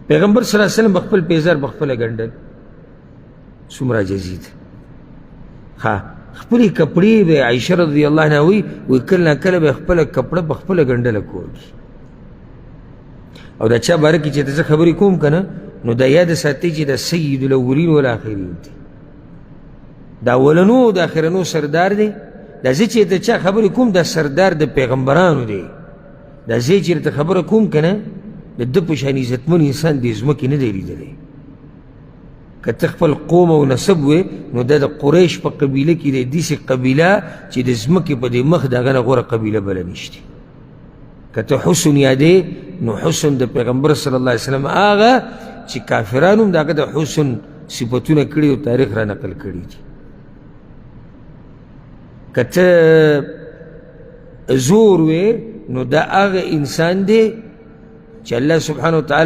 پیغمبر صلی اللہ علیہ وسلم بخپل پیزار بخپل گنڈل سمرا جزید خپلی کپڑی بے عائشہ رضی اللہ عنہ وی کلنا کل بے خپل کپڑا بخپل گنڈل کولی او دا چا بارکی چیتا سا خبری کوم کنا نو دا یاد ساتی چی دا سید الاولین والآخرین دی دا اولنو دا آخرنو سردار دی دا زی چیتا چا خبری کوم دا سردار دا پیغمبرانو دی دا زی چیتا خبر کوم کنا دا دپشان عزتمن انسان دی ازمکی ندیری دلی که تخپل قوم و نصب وی نو دا قریش پا قبیله کی دا دیسی قبیله چی دا ازمکی پا دی مخ دا غنا غور قبیله بلا نشتی که تا حسن یاده نو حسن دا پیغمبر صلی اللہ علیہ وسلم آغا چی کافرانم دا دا حسن صفتون کری و تاریخ را نقل کری دی که تا زور وی نو دا آغا انسان دی چی اللہ سبحانه وتعالی